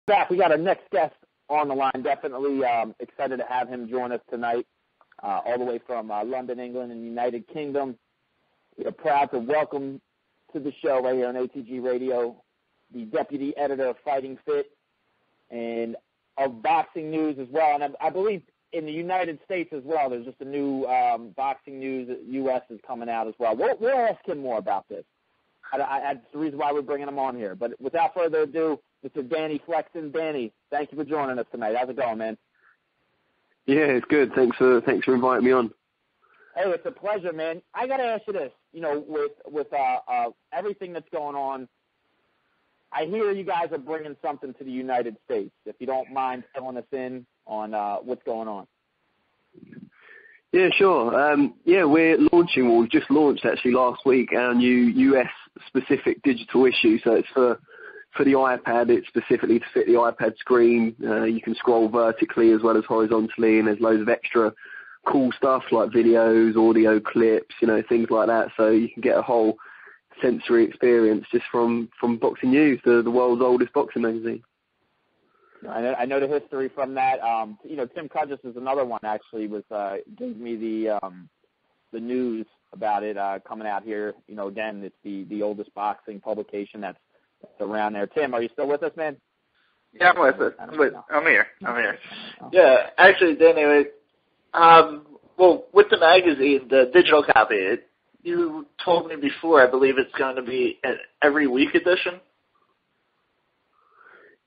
Zach, we got our next guest on the line. Definitely excited to have him join us tonight, all the way from London, England, and United Kingdom. We are proud to welcome to the show right here on ATG Radio the deputy editor of Fighting Fit and of Boxing News as well. And I believe in the United States as well, there's just a new Boxing News U.S. is coming out as well. We'll ask him more about this. That's the reason why we're bringing him on here. But without further ado, Mr. Danny Flexen. Danny, thank you for joining us tonight. How's it going, man? Yeah, it's good. Thanks for inviting me on. Hey, it's a pleasure, man. I got to ask you this. You know, with everything that's going on, I hear you guys are bringing something to the United States. If you don't mind filling us in on what's going on. Yeah, sure. We're launching, well, we've just launched actually last week, our new US-specific digital issue. So it's for the iPad. It's specifically to fit the iPad screen. You can scroll vertically as well as horizontally, and there's loads of extra cool stuff like videos, audio clips, things like that. So you can get a whole sensory experience just from Boxing News, the world's oldest boxing magazine. I know the history from that. Tim Cudgess is another one actually gave me the news about it coming out here. Again, it's the oldest boxing publication that's around there. Tim, are you still with us, man? Yeah, I'm with it. I'm here. Yeah, actually, Danny, with the magazine, the digital copy, you told me before, I believe it's going to be an every week edition.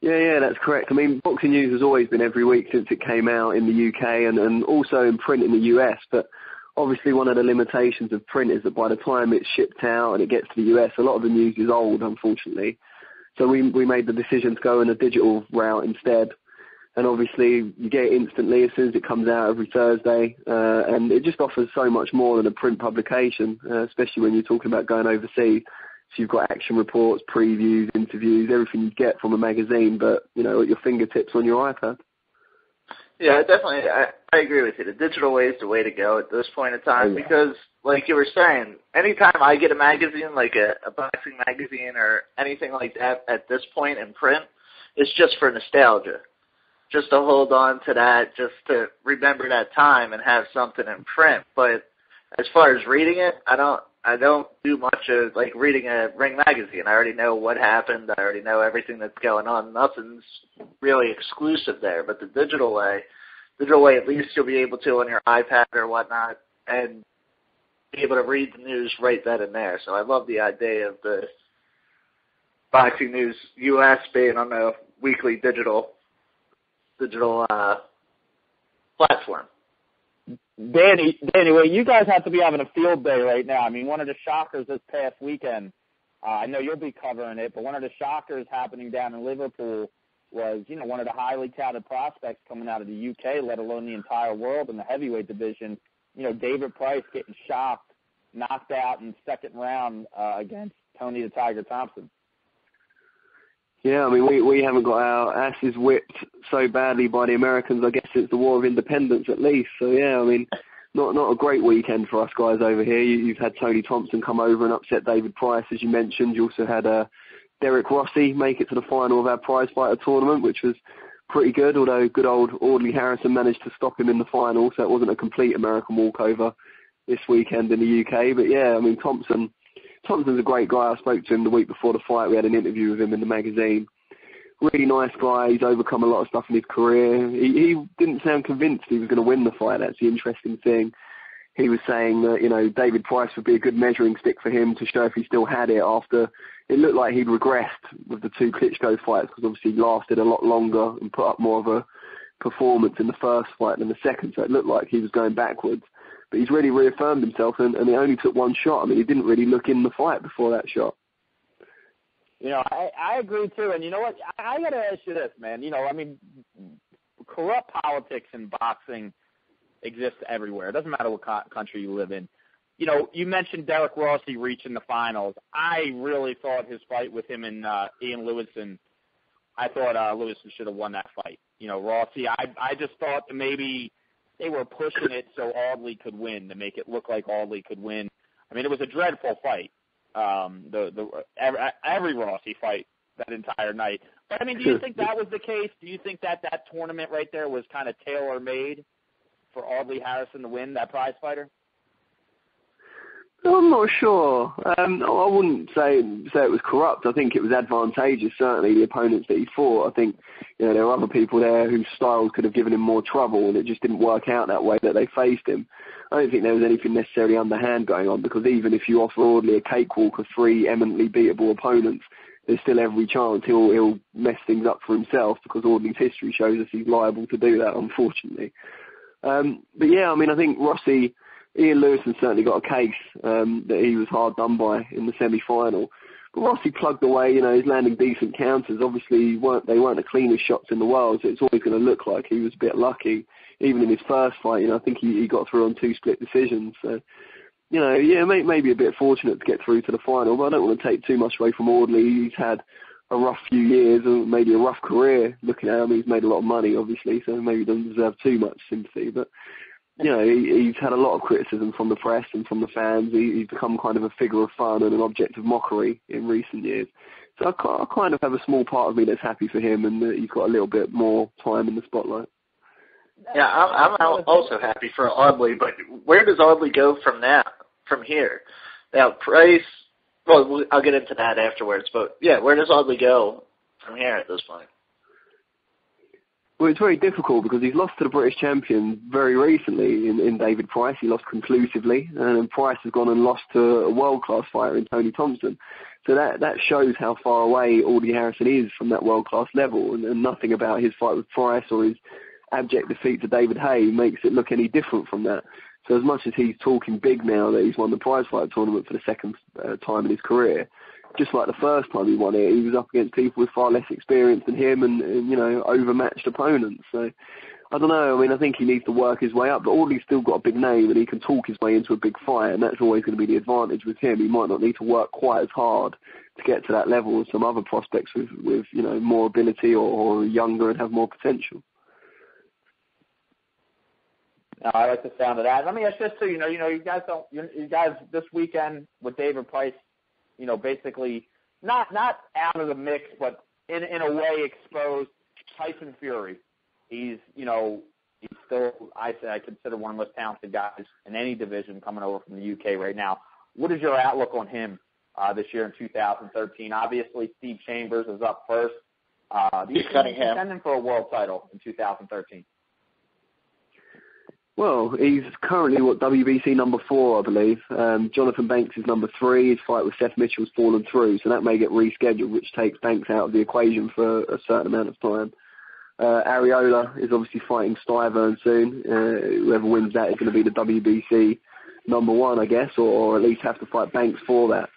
Yeah, that's correct. I mean, Boxing News has always been every week since it came out in the UK and also in print in the US. But obviously one of the limitations of print is that by the time it's shipped out and it gets to the US, a lot of the news is old, unfortunately. So we made the decision to go in a digital route instead. And obviously you get it instantly as soon as it comes out every Thursday. And it just offers so much more than a print publication, especially when you're talking about going overseas. So you've got action reports, previews, interviews, everything you get from a magazine, but, at your fingertips on your iPad. Yeah, definitely. I agree with you. The digital way is the way to go at this point in time because, like you were saying, anytime I get a magazine, like a boxing magazine or anything like that at this point in print, it's just for nostalgia. Just to hold on to that, just to remember that time and have something in print. But as far as reading it, I don't do much of like reading a Ring magazine. I already know what happened. I already know everything that's going on. Nothing's really exclusive there. But the digital way, at least you'll be able to on your iPad or whatnot and be able to read the news right then and there. So I love the idea of the Boxing News US being on a weekly digital platform. Danny, well, you guys have to be having a field day right now. I mean, one of the shockers this past weekend, I know you'll be covering it, but one of the shockers happening down in Liverpool was, one of the highly touted prospects coming out of the UK, let alone the entire world in the heavyweight division. David Price getting knocked out in the second round against Tony the Tiger Thompson. Yeah, I mean, we haven't got our asses whipped so badly by the Americans, I guess, since the War of Independence at least. So, yeah, I mean, not a great weekend for us guys over here. You've had Tony Thompson come over and upset David Price, as you mentioned. You also had Derek Rossi make it to the final of our prize fighter tournament, which was pretty good, although good old Audley Harrison managed to stop him in the final, so it wasn't a complete American walkover this weekend in the UK. But, yeah, I mean, Thompson's a great guy. I spoke to him the week before the fight. We had an interview with him in the magazine. Really nice guy. He's overcome a lot of stuff in his career. He didn't sound convinced he was going to win the fight. That's the interesting thing. He was saying that, David Price would be a good measuring stick for him to show if he still had it after it looked like he'd regressed with the two Klitschko fights because obviously he lasted a lot longer and put up more of a performance in the first fight than the second. So it looked like he was going backwards. But he's really reaffirmed himself, and it only took one shot. I mean, he didn't really look in the fight before that shot. I agree, too. And you know what? I got to ask you this, man. Corrupt politics in boxing exists everywhere. It doesn't matter what country you live in. You mentioned Derek Rossi reaching the finals. I really thought his fight with him and Ian Lewison, I thought Lewison should have won that fight. Rossi, I just thought that maybe they were pushing it so Audley could win, to make it look like Audley could win. I mean, it was a dreadful fight. Every Rossi fight that entire night. But, I mean, do you think that was the case? Do you think that tournament right there was kind of tailor-made for Audley Harrison to win, that prize fighter? I'm not sure. I wouldn't say it was corrupt. I think it was advantageous, certainly, the opponents that he fought. I think, there were other people there whose styles could have given him more trouble, and it just didn't work out that way that they faced him. I don't think there was anything necessarily underhand going on, because even if you offer Audley a cakewalk of 3 eminently beatable opponents, there's still every chance he'll mess things up for himself, because Audley's history shows us he's liable to do that, unfortunately. But yeah, I mean, I think Ian Lewis has certainly got a case that he was hard done by in the semi-final. But Rossi plugged away, he's landing decent counters. Obviously, they weren't the cleanest shots in the world, so it's always going to look like he was a bit lucky. Even in his first fight, I think he got through on 2 split decisions. So, maybe a bit fortunate to get through to the final, but I don't want to take too much away from Audley. He's had a rough few years, or maybe a rough career. Looking at him, he's made a lot of money, obviously, so maybe he doesn't deserve too much sympathy. But he's had a lot of criticism from the press and from the fans. He's become kind of a figure of fun and an object of mockery in recent years. So I kind of have a small part of me that's happy for him, and that he's got a little bit more time in the spotlight. Yeah, I'm also happy for Audley, but where does Audley go from here? Now, Price, well, I'll get into that afterwards, but yeah, where does Audley go from here at this point? Well, it's very difficult because he's lost to the British champion very recently in David Price. He lost conclusively, and Price has gone and lost to a world-class fighter in Tony Thompson. So that shows how far away Audley Harrison is from that world-class level, and nothing about his fight with Price or his abject defeat to David Hay makes it look any different from that. So as much as he's talking big now that he's won the prize fight tournament for the second time in his career, just like the first time he won it, he was up against people with far less experience than him and overmatched opponents. So, I don't know. I mean, I think he needs to work his way up, but Audley's still got a big name and he can talk his way into a big fight, and that's always going to be the advantage with him. He might not need to work quite as hard to get to that level as some other prospects with more ability or younger and have more potential. No, I like the sound of that. Let me ask this too. You guys this weekend with David Price, basically not out of the mix, but in a way exposed Tyson Fury. He's still, I consider one of the most talented guys in any division coming over from the UK right now. What is your outlook on him this year in 2013? Obviously, Steve Chambers is up first. He's contending for a world title in 2013. Well, he's currently, WBC number 4, I believe. Jonathan Banks is number 3. His fight with Seth Mitchell's fallen through, so that may get rescheduled, which takes Banks out of the equation for a certain amount of time. Areola is obviously fighting Stiverne soon. Whoever wins that is going to be the WBC number 1, I guess, or at least have to fight Banks for that.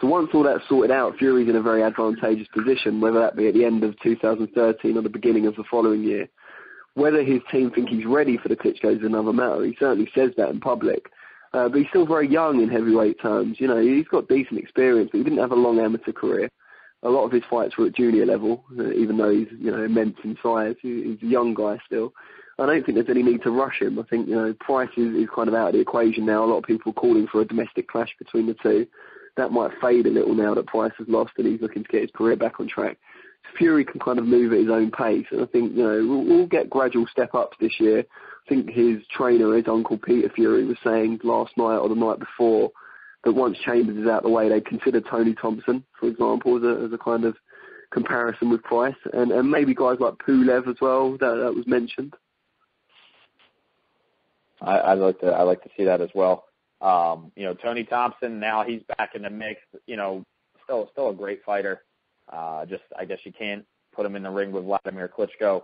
So once all that's sorted out, Fury's in a very advantageous position, whether that be at the end of 2013 or the beginning of the following year. Whether his team think he's ready for the Klitschko is another matter. He certainly says that in public. But he's still very young in heavyweight terms. He's got decent experience, but he didn't have a long amateur career. A lot of his fights were at junior level, even though he's, immense in size. He's a young guy still. I don't think there's any need to rush him. I think, Price is kind of out of the equation now. A lot of people are calling for a domestic clash between the two. That might fade a little now that Price has lost and he's looking to get his career back on track. Fury can kind of move at his own pace, and I think we'll get gradual step-ups this year. I think his trainer, his uncle Peter Fury, was saying last night or the night before that once Chambers is out of the way, they consider Tony Thompson, for example, as a kind of comparison with Price, and maybe guys like Pulev as well. That was mentioned. I'd like to see that as well. Tony Thompson, now he's back in the mix. Still a great fighter. I guess you can't put him in the ring with Vladimir Klitschko.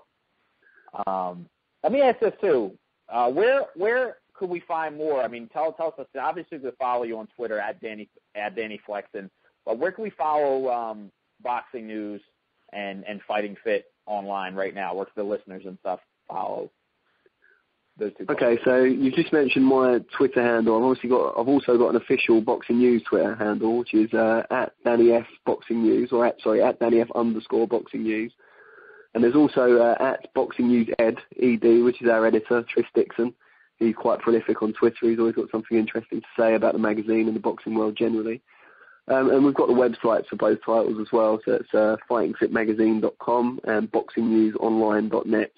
Let me ask this too: where could we find more? I mean, tell us. Obviously, we can follow you on Twitter at Danny Flexen. But where can we follow boxing news and Fighting Fit online right now? Where can the listeners and stuff follow those two? Okay, so you just mentioned my Twitter handle. I've also got an official Boxing News Twitter handle, which is at Danny F Boxing News, or at Danny F _Boxing News. And there's also at Boxing News Ed, which is our editor, Tris Dixon. He's quite prolific on Twitter. He's always got something interesting to say about the magazine and the boxing world generally. And we've got the websites for both titles as well, so it's fightingfitmagazine.com and boxingnewsonline.net,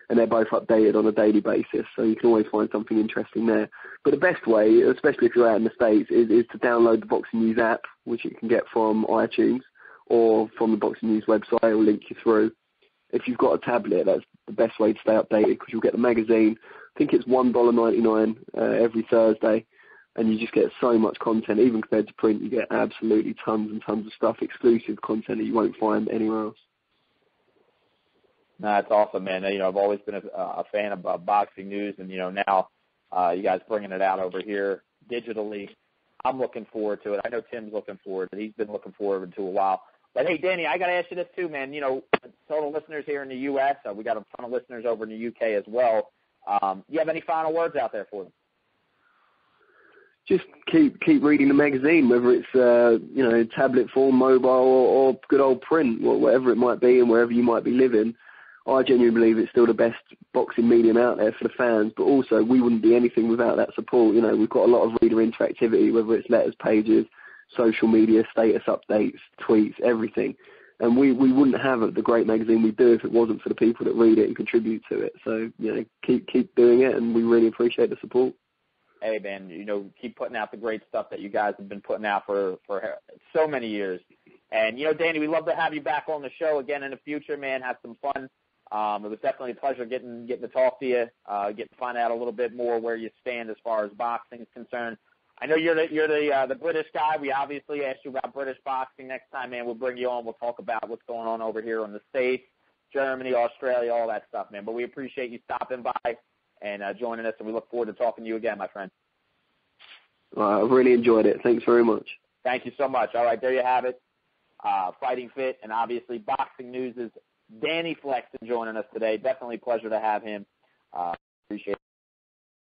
and they're both updated on a daily basis, so you can always find something interesting there. But the best way, especially if you're out in the States, is to download the Boxing News app, which you can get from iTunes or from the Boxing News website. It will link you through. If you've got a tablet, that's the best way to stay updated, because you'll get the magazine. I think it's $1.99 every Thursday, and you just get so much content. Even compared to print, you get absolutely tons and tons of stuff, exclusive content that you won't find anywhere else. No, that's awesome, man. You know, I've always been a fan of Boxing News, and, you know, now you guys bringing it out over here digitally. I'm looking forward to it. I know Tim's looking forward to it. He's been looking forward to it a while. But, hey, Danny, I got to ask you this too, man. You know, total listeners here in the U.S., we got a ton of listeners over in the U.K. as well. You have any final words out there for them? Just keep reading the magazine, whether it's tablet form, mobile, or good old print, whatever it might be, and wherever you might be living. I genuinely believe it's still the best boxing medium out there for the fans, but also we wouldn't be anything without that support. You know, we've got a lot of reader interactivity, whether it's letters, pages, social media, status updates, tweets, everything. And we wouldn't have the great magazine we do if it wasn't for the people that read it and contribute to it. So, you know, keep doing it, and we really appreciate the support. Hey, man, you know, keep putting out the great stuff that you guys have been putting out for so many years. And, you know, Danny, we'd love to have you back on the show again in the future, man. Have some fun. It was definitely a pleasure getting to talk to you, getting to find out a little bit more where you stand as far as boxing is concerned. I know you're the British guy. We obviously asked you about British boxing. Next time, man, we'll bring you on. We'll talk about what's going on over here in the States, Germany, Australia, all that stuff, man. But we appreciate you stopping by and joining us, and we look forward to talking to you again, my friend. I've really enjoyed it. Thanks very much. Thank you so much. All right, there you have it. Fighting Fit, and obviously Boxing News is Danny Flexen joining us today. Definitely a pleasure to have him. Appreciate it.